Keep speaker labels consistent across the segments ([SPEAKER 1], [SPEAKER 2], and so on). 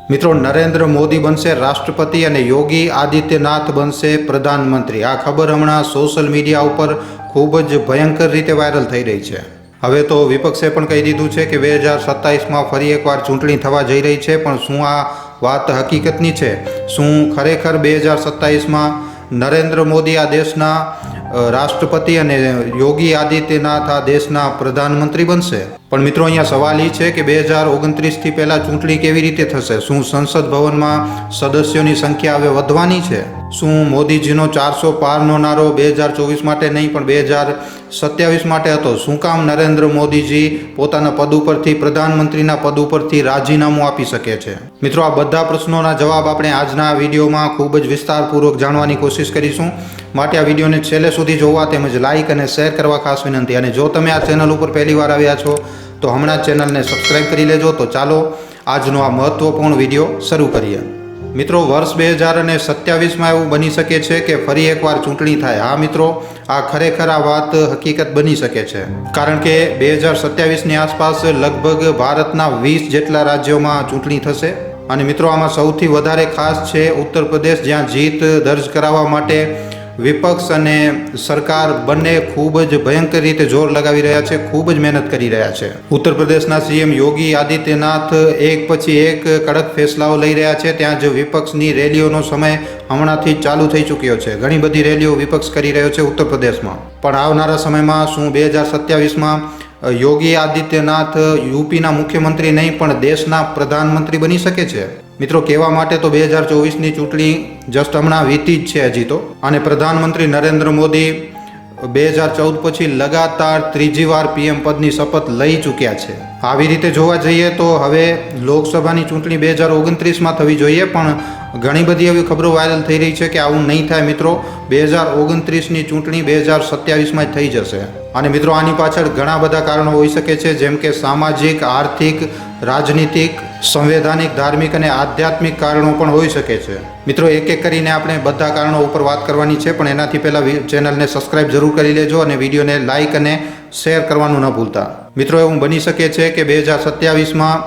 [SPEAKER 1] મિત્રો, નરેન્દ્ર મોદી બનશે રાષ્ટ્રપતિ અને યોગી આદિત્યનાથ બનશે પ્રધાનમંત્રી. આ ખબર હમણાં સોશિયલ મીડિયા ઉપર ખૂબ જ ભયંકર રીતે વાયરલ થઈ રહી છે. હવે તો વિપક્ષે પણ કહી દીધું છે કે 2027માં ફરી એકવાર ચૂંટણી થવા જઈ રહી છે. પણ શું આ વાત હકીકતની છે? શું ખરેખર 2027માં નરેન્દ્ર મોદી આ દેશના રાષ્ટ્રપતિ અને યોગી આદિત્યનાથ આ દેશના પ્રધાનમંત્રી બનશે? પણ મિત્રો, અહીંયા સવાલ એ છે કે 2029થી પહેલાં ચૂંટણી કેવી રીતે થશે? શું સંસદ ભવનમાં સદસ્યોની સંખ્યા હવે વધવાની છે? શું મોદીજીનો 400 પારનો નારો 2024 માટે નહીં પણ 2027 માટે હતો? શું કામ નરેન્દ્ર મોદીજી પોતાના પદ ઉપરથી, પ્રધાનમંત્રીના પદ ઉપરથી રાજીનામું આપી શકે છે? મિત્રો, આ બધા પ્રશ્નોના જવાબ આપણે આજના આ વિડીયોમાં ખૂબ જ વિસ્તારપૂર્વક જાણવાની કોશિશ કરીશું. માટે આ વિડીયોને છેલ્લે સુધી જોવા તેમજ લાઇક અને શેર કરવા ખાસ વિનંતી. અને જો તમે આ ચેનલ ઉપર પહેલી વાર આવ્યા છો તો હમણાં ચેનલને સબસ્ક્રાઈબ કરી લેજો. તો ચાલો આજનો આ મહત્વપૂર્ણ વિડીયો શરૂ કરીએ. મિત્રો, વર્ષ 2027માં એવું બની શકે છે કે ફરી એકવાર ચૂંટણી થાય. હા મિત્રો, આ ખરેખર આ વાત હકીકત બની શકે છે. કારણ કે 2027ની આસપાસ લગભગ ભારતના 20 જેટલા રાજ્યોમાં ચૂંટણી થશે. અને મિત્રો, આમાં સૌથી વધારે ખાસ છે ઉત્તર પ્રદેશ, જ્યાં જીત દર્જ કરાવવા માટે વિપક્ષ અને સરકાર બંને ખૂબ જ ભયંકર રીતે જોર લગાવી રહ્યા છે, ખૂબ જ મહેનત કરી રહ્યા છે. ઉત્તર પ્રદેશના સીએમ યોગી આદિત્યનાથ એક પછી એક કડક ફેસલાઓ લઈ રહ્યા છે. ત્યાં જ વિપક્ષની રેલીઓનો સમય હમણાંથી જ ચાલુ થઈ ચૂક્યો છે. ઘણી બધી રેલીઓ વિપક્ષ કરી રહ્યો છે ઉત્તર પ્રદેશમાં. પણ આવનારા સમયમાં શું 2027માં યોગી આદિત્યનાથ યુપીના મુખ્યમંત્રી નહીં પણ દેશના પ્રધાનમંત્રી બની શકે છે? મિત્રો, કહેવા માટે તો 2024ની ચૂંટણી જસ્ટ હમણાં વીતી જ છે હજી તો. અને પ્રધાનમંત્રી નરેન્દ્ર મોદી 2014 પછી લગાતાર ત્રીજી વાર પીએમ પદની શપથ લઈ ચૂક્યા છે. આવી રીતે જોવા જઈએ તો હવે લોકસભાની ચૂંટણી 2029માં થવી જોઈએ. પણ ઘણી બધી એવી ખબરો વાયરલ થઈ રહી છે કે આવું નહીં થાય. મિત્રો, 2029ની ચૂંટણી 2027માં જ થઈ જશે. અને મિત્રો, આની પાછળ ઘણા બધા કારણો હોઈ શકે છે, જેમ કે સામાજિક, આર્થિક, રાજનીતિક, સંવૈધાનિક, ધાર્મિક અને આધ્યાત્મિક કારણો પણ હોઈ શકે છે. મિત્રો, એક એક કરીને આપણે બધા કારણો ઉપર વાત કરવાની છે. પણ એનાથી પહેલાં ચેનલને સબસ્ક્રાઈબ જરૂર કરી લેજો અને વિડીયોને લાઇક અને શેર કરવાનું ન ભૂલતા. મિત્રો, એવું બની શકે છે કે 2027માં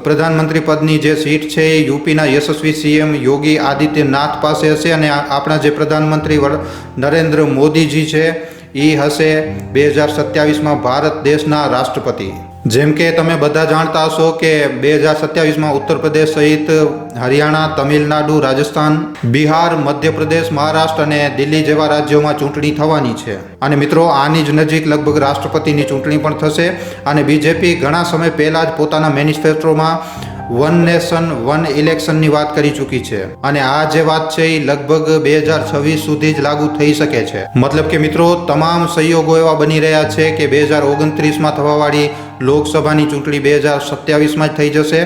[SPEAKER 1] પ્રધાનમંત્રી પદની જે સીટ છે એ યુપીના યશસ્વી સીએમ યોગી આદિત્યનાથ પાસે હશે અને આપણા જે પ્રધાનમંત્રી નરેન્દ્ર મોદીજી છે એ હશે 2027માં ભારત દેશના રાષ્ટ્રપતિ. જેમ કે તમે બધા જાણતા હશો કે 2027માં ઉત્તર પ્રદેશ સહિત હરિયાણા, તમિલનાડુ, રાજસ્થાન, બિહાર, મધ્યપ્રદેશ, મહારાષ્ટ્ર અને દિલ્હી જેવા રાજ્યોમાં ચૂંટણી થવાની છે. અને મિત્રો, આની જ નજીક લગભગ રાષ્ટ્રપતિની ચૂંટણી પણ થશે. અને બીજેપી ઘણા સમય પહેલાં જ પોતાના મેનિફેસ્ટોમાં વન નેશન વન ઇલેક્શનની વાત કરી ચૂકી છે. અને આ જે વાત છે એ લગભગ 2026 સુધી જ લાગુ થઈ શકે છે. મતલબ કે મિત્રો, તમામ સંયોગો એવા બની રહ્યા છે કે 2029માં થવાવાળી લોકસભાની ચૂંટણી 2027માં જ થઈ જશે.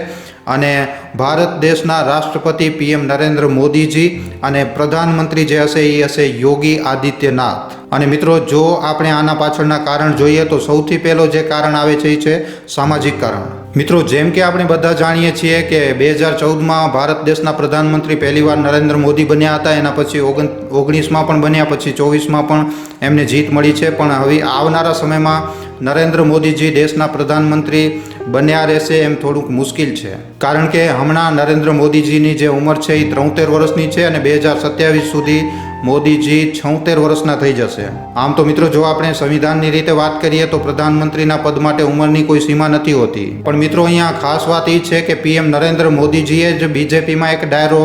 [SPEAKER 1] અને ભારત દેશના રાષ્ટ્રપતિ પીએમ નરેન્દ્ર મોદીજી અને પ્રધાનમંત્રી જે હશે એ હશે યોગી આદિત્યનાથ. અને મિત્રો, જો આપણે આના પાછળના કારણ જોઈએ તો સૌથી પહેલો જે કારણ આવે છે એ છે સામાજિક કારણ. મિત્રો, જેમ કે આપણે બધા જાણીએ છીએ કે 2014માં ભારત દેશના પ્રધાનમંત્રી પહેલીવાર નરેન્દ્ર મોદી બન્યા હતા. એના પછી 19માં પણ બન્યા, પછી 24માં પણ એમને જીત મળી છે. પણ હવે આવનારા સમયમાં નરેન્દ્ર મોદીજી દેશના પ્રધાનમંત્રી બન્યા રહેશે એમ થોડુંક મુશ્કેલ છે. કારણ કે હમણાં નરેન્દ્ર મોદીજીની જે ઉંમર છે એ 73 વર્ષની છે અને 2027 સુધી મોદીજી 76 વર્ષના થઈ જશે. આમ તો મિત્રો, જો આપણે સંવિધાનની રીતે વાત કરીએ તો પ્રધાનમંત્રીના પદ માટે ઉંમરની કોઈ સીમા નથી હોતી. પણ મિત્રો, અહીંયા ખાસ વાત એ છે કે પીએમ નરેન્દ્ર મોદીજીએ જ બીજેપીમાં એક ડાયરો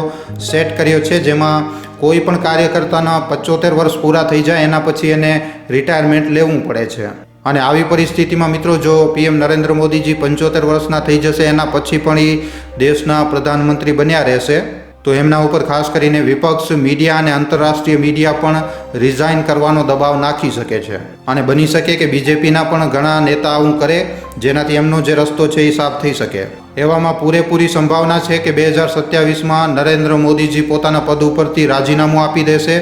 [SPEAKER 1] સેટ કર્યો છે, જેમાં કોઈ પણ કાર્યકર્તાના 75 વર્ષ પૂરા થઈ જાય એના પછી એને રિટાયરમેન્ટ લેવું પડે છે. અને આવી પરિસ્થિતિમાં મિત્રો, જો પીએમ નરેન્દ્ર મોદીજી 75 વર્ષના થઈ જશે એના પછી પણ એ દેશના પ્રધાનમંત્રી બન્યા રહેશે, તો એમના ઉપર ખાસ કરીને વિપક્ષ, મીડિયા અને આંતરરાષ્ટ્રીય મીડિયા પણ રિઝાઇન કરવાનો દબાવ નાખી શકે છે. અને બની શકે કે બીજેપીના પણ ઘણા નેતા આવું કરે, જેનાથી એમનો જે રસ્તો છે એ સાફ થઈ શકે. એવામાં પૂરેપૂરી સંભાવના છે કે 2027માં નરેન્દ્ર મોદીજી પોતાના પદ ઉપરથી રાજીનામું આપી દેશે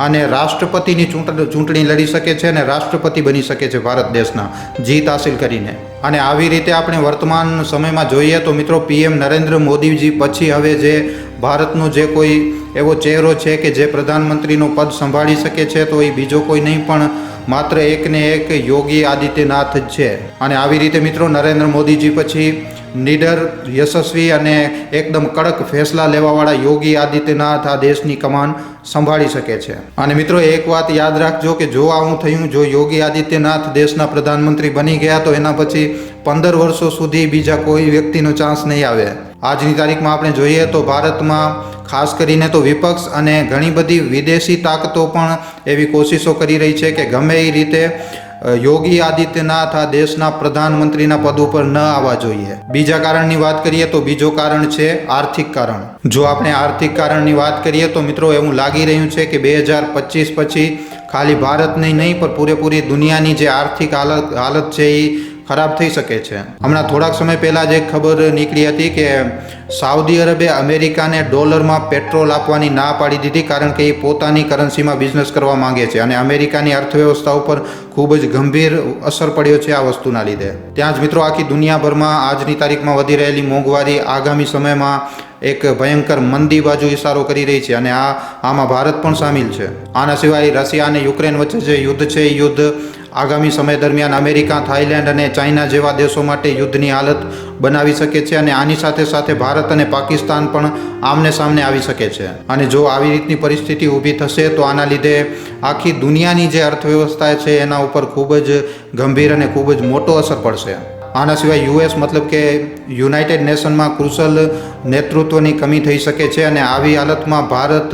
[SPEAKER 1] અને રાષ્ટ્રપતિની ચૂંટણી લડી શકે છે અને રાષ્ટ્રપતિ બની શકે છે ભારત દેશના, જીત હાસિલ કરીને. અને આવી રીતે આપણે વર્તમાન સમયમાં જોઈએ તો મિત્રો, પીએમ નરેન્દ્ર મોદીજી પછી હવે જે ભારતનો જે કોઈ એવો ચહેરો છે કે જે પ્રધાનમંત્રીનું પદ સંભાળી શકે છે તો એ બીજો કોઈ નહીં પણ માત્ર એકને એક યોગી આદિત્યનાથ જ છે. અને આવી રીતે મિત્રો, નરેન્દ્ર મોદીજી પછી નીડર, યશસ્વી અને એકદમ કડક ફેસલા લેવાવાળા યોગી આદિત્યનાથ આ દેશની કમાન સંભાળી શકે છે. અને મિત્રો એક વાત યાદ રાખજો કે જો આવું થયું, જો યોગી આદિત્યનાથ દેશના પ્રધાનમંત્રી બની ગયા તો એના પછી 15 વર્ષો સુધી બીજા કોઈ વ્યક્તિનો ચાન્સ નહીં આવે. આજની તારીખમાં આપણે જોઈએ તો ભારતમાં ખાસ કરીને તો વિપક્ષ અને ઘણી બધી વિદેશી તાકાતો પણ એવી કોશિશો કરી રહી છે કે ગમે એ રીતે યોગી આદિત્યનાથ આ દેશના પ્રધાનમંત્રીના પદ ઉપર ન આવવા જોઈએ. બીજા કારણની વાત કરીએ તો બીજો કારણ છે આર્થિક કારણ. જો આપણે આર્થિક કારણની વાત કરીએ તો મિત્રો એવું લાગી રહ્યું છે કે 2025 પછી ખાલી ભારતની નહીં પણ પૂરેપૂરી દુનિયાની જે આર્થિક હાલત છે એ ખરાબ થઈ શકે છે. હમણાં થોડાક સમય પહેલાં જ એક ખબર નીકળી હતી કે સાઉદી અરબે અમેરિકાને ડોલરમાં પેટ્રોલ આપવાની ના પાડી દીધી કારણ કે એ પોતાની કરન્સીમાં બિઝનેસ કરવા માંગે છે અને અમેરિકાની અર્થવ્યવસ્થા ઉપર ખૂબ જ ગંભીર અસર પડ્યો છે આ વસ્તુના લીધે. ત્યાં જ મિત્રો આખી દુનિયાભરમાં આજની તારીખમાં વધી રહેલી મોંઘવારી આગામી સમયમાં એક ભયંકર મંદી બાજુ ઇશારો કરી રહી છે અને આમાં ભારત પણ સામેલ છે. આના સિવાય રશિયા અને યુક્રેન વચ્ચે જે યુદ્ધ છે એ યુદ્ધ આગામી સમય દરમિયાન અમેરિકા, થાઇલેન્ડ અને ચાઇના જેવા દેશો માટે યુદ્ધની હાલત બનાવી શકે છે અને આની સાથે સાથે ભારત અને પાકિસ્તાન પણ આમને સામને આવી શકે છે. અને જો આવી રીતની પરિસ્થિતિ ઊભી થશે તો આના લીધે આખી દુનિયાની જે અર્થવ્યવસ્થા છે એના ઉપર ખૂબ જ ગંભીર અને ખૂબ જ મોટો અસર પડશે. આના સિવાય યુએસ મતલબ કે યુનાઇટેડ નેશનમાં કુશળ નેતૃત્વની કમી થઈ શકે છે અને આવી હાલતમાં ભારત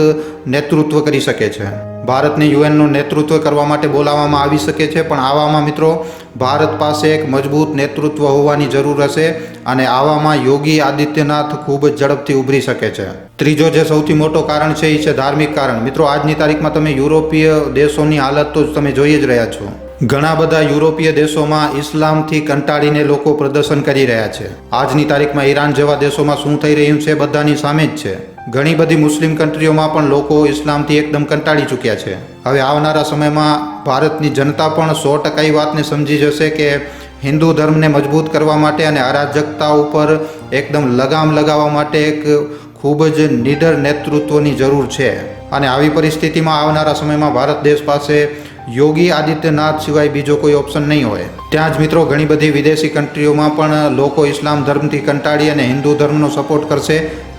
[SPEAKER 1] નેતૃત્વ કરી શકે છે. ભારતને યુએનનું નેતૃત્વ કરવા માટે બોલાવવામાં આવી શકે છે, પણ આવામાં મિત્રો ભારત પાસે એક મજબૂત નેતૃત્વ હોવાની જરૂર હશે અને આવામાં યોગી આદિત્યનાથ ખૂબ જ ઝડપથી ઉભરી શકે છે. ત્રીજો જે સૌથી મોટો કારણ છે એ છે ધાર્મિક કારણ. મિત્રો આજની તારીખમાં તમે યુરોપીય દેશોની હાલત તો તમે જોઈ જ રહ્યા છો. ઘણા બધા યુરોપીય દેશોમાં ઇસ્લામથી કંટાળીને લોકો પ્રદર્શન કરી રહ્યા છે. આજની તારીખમાં ઈરાન જેવા દેશોમાં શું થઈ રહ્યું છે બધાની સામે જ છે. ઘણી બધી મુસ્લિમ કન્ટ્રીઓમાં પણ લોકો ઇસ્લામથી એકદમ કંટાળી ચૂક્યા છે. હવે આવનારા સમયમાં ભારતની જનતા પણ 100% એ વાતને સમજી જશે કે હિન્દુ ધર્મને મજબૂત કરવા માટે અને અરાજકતા ઉપર એકદમ લગામ લગાવવા માટે એક ખૂબ જ નીડર નેતૃત્વની જરૂર છે. અને આવી પરિસ્થિતિમાં આવનારા સમયમાં ભારત દેશ પાસે યોગી આદિત્યનાથ સિવાય બીજો કોઈ ઓપ્શન નહીં હોય. ત્યાં જ મિત્રો ઘણી બધી વિદેશી કન્ટ્રીઓમાં પણ લોકો ઇસ્લામ ધર્મથી કંટાળી અને હિન્દુ ધર્મનો સપોર્ટ કરશે,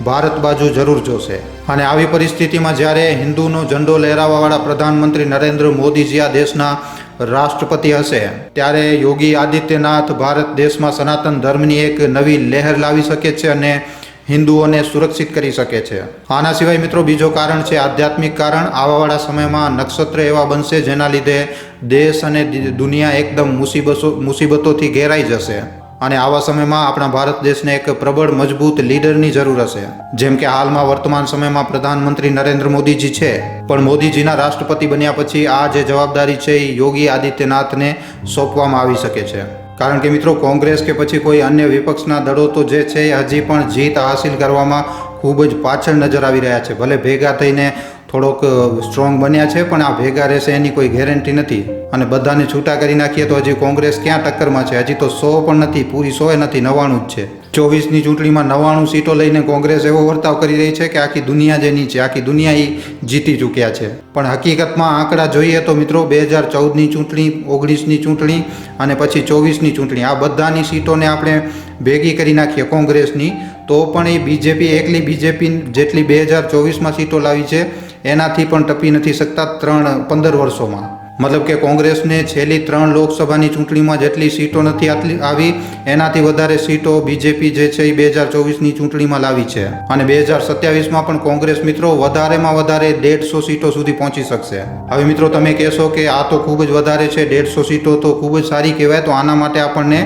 [SPEAKER 1] ભારત બાજુ જરૂર જોશે. અને આવી પરિસ્થિતિમાં જ્યારે હિન્દુનો ઝંડો લહેરાવવાવાળા પ્રધાનમંત્રી નરેન્દ્ર મોદીજી આ દેશના રાષ્ટ્રપતિ હશે ત્યારે યોગી આદિત્યનાથ ભારત દેશમાં સનાતન ધર્મની એક નવી લહેર લાવી શકે છે અને હિન્દુઓને સુરક્ષિત કરી શકે છે. આના સિવાય મિત્રો બીજો કારણ છે આધ્યાત્મિક કારણ. આવાવાળા સમયમાં નક્ષત્ર એવા બનશે જેના લીધે દેશ અને દુનિયા એકદમ મુસીબતોથી ઘેરાઈ જશે અને આવા સમયમાં આપણા ભારત દેશને એક પ્રબળ મજબૂત લીડરની જરૂર હશે. જેમ કે હાલમાં વર્તમાન સમયમાં પ્રધાનમંત્રી નરેન્દ્ર મોદીજી છે, પણ મોદીજીના રાષ્ટ્રપતિ બન્યા પછી આ જે જવાબદારી છે એ યોગી આદિત્યનાથને સોંપવામાં આવી શકે છે. કારણ કે મિત્રો કોંગ્રેસ કે પછી કોઈ અન્ય વિપક્ષના દળો તો જે છે એ હજી પણ જીત હાસિલ કરવામાં ખૂબ જ પાછળ નજર આવી રહ્યા છે. ભલે ભેગા થઈને થોડોક સ્ટ્રોંગ બન્યા છે પણ આ ભેગા રહેશે એની કોઈ ગેરંટી નથી. અને બધાને છૂટા કરી નાખીએ તો હજી કોંગ્રેસ ક્યાં ટક્કરમાં છે? હજી તો 100 પણ નથી, પૂરી 100 નથી, 99 જ છે. 24ની ચૂંટણીમાં 99 સીટો લઈને કોંગ્રેસ એવો વર્તાવ કરી રહી છે કે આખી દુનિયા જે નીચે, આખી દુનિયા એ જીતી ચૂક્યા છે. પણ હકીકતમાં આંકડા જોઈએ તો મિત્રો 2014ની ચૂંટણી, 19ની ચૂંટણી અને પછી 24ની ચૂંટણી, આ બધાની સીટોને આપણે ભેગી કરી નાખીએ કોંગ્રેસની તો પણ એ બીજેપી એકલી બીજેપી જેટલી 2024માં સીટો લાવી છે એનાથી પણ ટપી નથી શકતા 15 વર્ષોમાં. મતલબ કે કોંગ્રેસને છેલ્લી 3 લોકસભાની ચૂંટણીમાં જેટલી સીટો નથી આવી એનાથી વધારે સીટો બીજેપી જે છે એ 2024ની ચૂંટણીમાં લાવી છે. અને 2027માં પણ કોંગ્રેસ મિત્રો વધારેમાં વધારે 150 સીટો સુધી પહોંચી શકશે. હવે મિત્રો તમે કહેશો કે આ તો ખૂબ જ વધારે છે, 150 સીટો તો ખૂબ જ સારી કહેવાય. તો આના માટે આપણને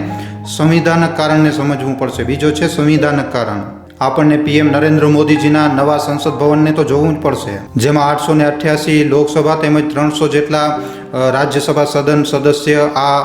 [SPEAKER 1] સંવિધાનક કારણને સમજવું પડશે. બીજો છે સંવિધાનક કારણ. આપણને પીએમ નરેન્દ્ર મોદીજીના નવા સંસદ ભવનને તો જોવું જ પડશે, જેમાં 888 લોકસભા તેમજ 300 જેટલા રાજ્યસભા સદન સદસ્ય આ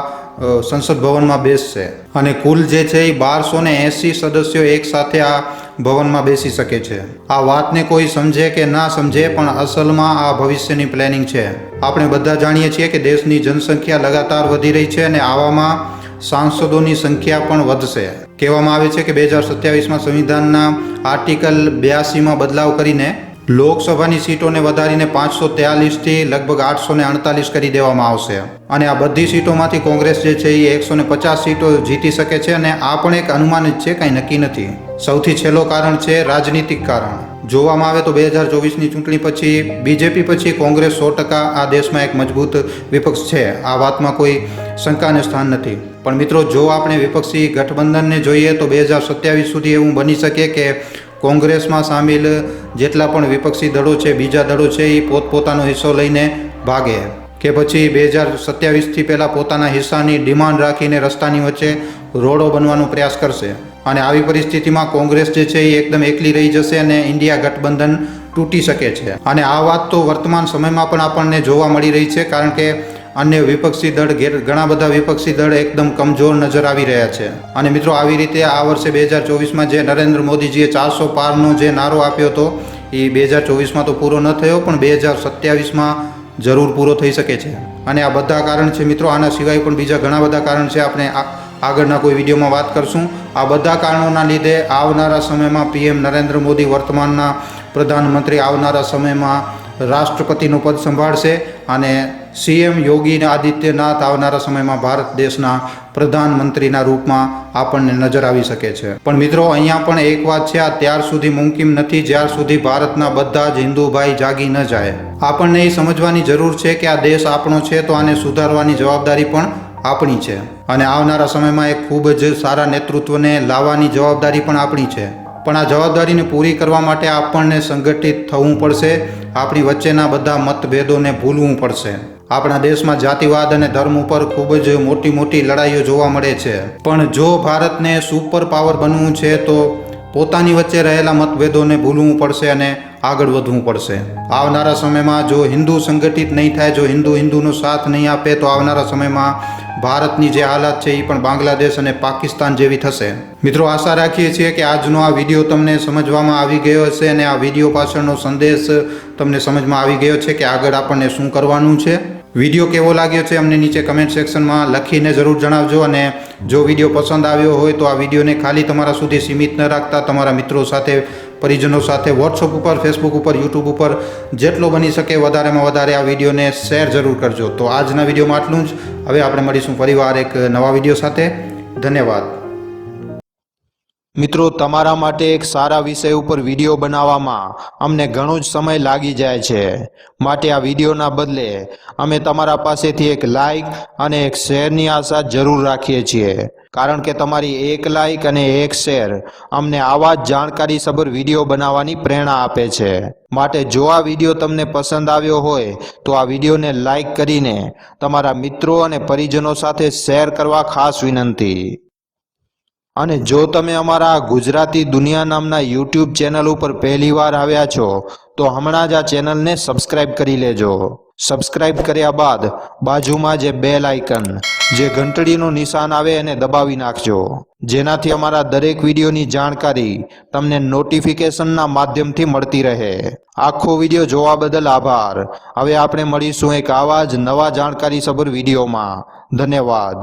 [SPEAKER 1] સંસદ ભવનમાં બેસશે અને કુલ જે છે એ 1280 સદસ્યો એક સાથે આ ભવનમાં બેસી શકે છે. આ વાતને કોઈ સમજે કે ના સમજે પણ અસલમાં આ ભવિષ્યની પ્લાનિંગ છે. આપણે બધા જાણીએ છીએ કે દેશની જનસંખ્યા લગાતાર વધી રહી છે અને આવામાં સાંસદોની સંખ્યા પણ વધશે. કહેવામાં આવે છે કે 2027માં સંવિધાનના આર્ટિકલ 82માં બદલાવ કરીને લોકસભાની સીટોને વધારીને 543થી લગભગ 848 કરી દેવામાં આવશે અને આ બધી સીટોમાંથી કોંગ્રેસ જે છે એ 150 સીટો જીતી શકે છે અને આ પણ એક અનુમાન જ છે, કાંઈ નક્કી નથી. સૌથી છેલ્લો કારણ છે રાજનીતિક કારણ. જોવામાં આવે તો 2024ની ચૂંટણી પછી બીજેપી પછી કોંગ્રેસ 100% આ દેશમાં એક મજબૂત વિપક્ષ છે. આ વાતમાં કોઈ શંકાને સ્થાન નથી. પણ મિત્રો, જો આપણે વિપક્ષી ગઠબંધનને જોઈએ તો 2027 સુધી એવું બની શકે કે કોંગ્રેસમાં સામેલ જેટલા પણ વિપક્ષી દળો છે, બીજા દળો છે, એ પોતપોતાનો હિસ્સો લઈને ભાગે કે પછી 2027થી પહેલાં પોતાના હિસ્સાની ડિમાન્ડ રાખીને રસ્તાની વચ્ચે રોડો બનવાનો પ્રયાસ કરશે. અને આવી પરિસ્થિતિમાં કોંગ્રેસ જે છે એ એકદમ એકલી રહી જશે અને ઇન્ડિયા ગઠબંધન તૂટી શકે છે. અને આ વાત તો વર્તમાન સમયમાં પણ આપણને જોવા મળી રહી છે, કારણ કે અન્ય વિપક્ષી દળ ઘણા બધા વિપક્ષી દળ એકદમ કમજોર નજર આવી રહ્યા છે. અને મિત્રો, આવી રીતે આ વર્ષે 2024માં જે નરેન્દ્ર મોદીજીએ 400 પારનો જે નારો આપ્યો હતો એ 2024માં તો પૂરો ન થયો, પણ 2027માં જરૂર પૂરો થઈ શકે છે. અને આ બધા કારણ છે મિત્રો. આના સિવાય પણ બીજા ઘણા બધા કારણ છે, આપણે આગળના કોઈ વિડીયોમાં વાત કરશું. આ બધા કારણોના લીધે આવનારા સમયમાં પીએમ નરેન્દ્ર મોદી વર્તમાનના પ્રધાનમંત્રી આવનારા સમયમાં રાષ્ટ્રપતિનું પદ સંભાળશે અને સીએમ યોગી આદિત્યનાથ આવનારા સમયમાં ભારત દેશના પ્રધાનમંત્રીના રૂપમાં આપણને નજર આવી શકે છે. પણ મિત્રો, અહીંયા પણ એક વાત છે, આ ત્યાર સુધી મુમકિન નથી જ્યાર સુધી ભારતના બધા જ હિન્દુ ભાઈ જાગી ન જાય. આપણને એ સમજવાની જરૂર છે કે આ દેશ આપણો છે, તો આને સુધારવાની જવાબદારી પણ આપણી છે અને આવનારા સમયમાં એક ખૂબ જ સારા નેતૃત્વને લાવવાની જવાબદારી પણ આપણી છે. પણ આ જવાબદારીને પૂરી કરવા માટે આપણને સંગઠિત થવું પડશે. આપણી વચ્ચેના બધા મતભેદોને ભૂલવું પડશે. આપણા દેશમાં જાતિવાદ અને ધર્મ ઉપર ખૂબ જ મોટી મોટી લડાઈઓ જોવા મળે છે. પણ જો ભારતને સુપર પાવર બનવું છે તો પોતાની વચ્ચે રહેલા મતભેદોને ભૂલવું પડશે અને આગળ વધવું પડશે. આવનારા સમયમાં જો હિન્દુ સંગઠિત નહીં થાય, જો હિન્દુનો સાથ નહીં આપે, તો આવનારા સમયમાં ભારતની જે હાલત છે એ પણ બાંગ્લાદેશ અને પાકિસ્તાન જેવી થશે. મિત્રો, આશા રાખીએ છીએ કે આજનો આ વિડીયો તમને સમજવામાં આવી ગયો હશે અને આ વિડીયો પાછળનો સંદેશ તમને સમજમાં આવી ગયો છે કે આગળ આપણને શું કરવાનું છે. વિડીયો કેવો લાગ્યો છે અમને નીચે કમેન્ટ સેક્શનમાં લખીને જરૂર જણાવજો. અને જો વિડીયો પસંદ આવ્યો હોય તો આ વિડીયોને ખાલી તમારા સુધી સીમિત ન રાખતા તમારા મિત્રો સાથે, પરિજનો સાથે વોટ્સઅપ ઉપર, ફેસબુક ઉપર, યુટ્યુબ ઉપર જેટલો બની શકે વધારેમાં વધારે આ વિડીયોને શેર જરૂર કરજો. તો આજના વિડીયોમાં આટલું જ. હવે આપણે મળીશું ફરીવાર એક નવા વિડીયો સાથે. ધન્યવાદ. મિત્રો, તમારા માટે એક સારા વિષય ઉપર વિડીયો બનાવવામાં અમને ઘણો જ સમય લાગી જાય છે. માટે આ વિડીયોના બદલે અમે તમારા પાસેથી એક લાઇક અને એક શેરની આશા જરૂર રાખીએ છીએ, કારણ કે તમારી એક લાઇક અને એક શેર અમને આવા જ જાણકારીસભર વિડીયો બનાવવાની પ્રેરણા આપે છે. માટે જો આ વિડીયો તમને પસંદ આવ્યો હોય તો આ વિડીયોને લાઇક કરીને તમારા મિત્રો અને પરિજનો સાથે શેર કરવા ખાસ વિનંતી. અને જો તમે અમારા ગુજરાતી દુનિયા નામના યુટ્યુબ ચેનલ ઉપર પહેલીવાર આવ્યા છો તો હમણાં જ આ ચેનલને સબસ્ક્રાઇબ કરી લેજો. સબસ્ક્રાઇબ કર્યા બાદ બાજુમાં જે બેલ આઇકન, જે ઘંટડીનું નિશાન આવે એને દબાવી નાખજો, જેનાથી અમારા દરેક વિડીયોની જાણકારી તમને નોટિફિકેશનના માધ્યમથી મળતી રહે. આખો વિડીયો જોવા બદલ આભાર. હવે આપણે મળીશું એક આવા જ નવા જાણકારીસભર વિડીયોમાં. ધન્યવાદ.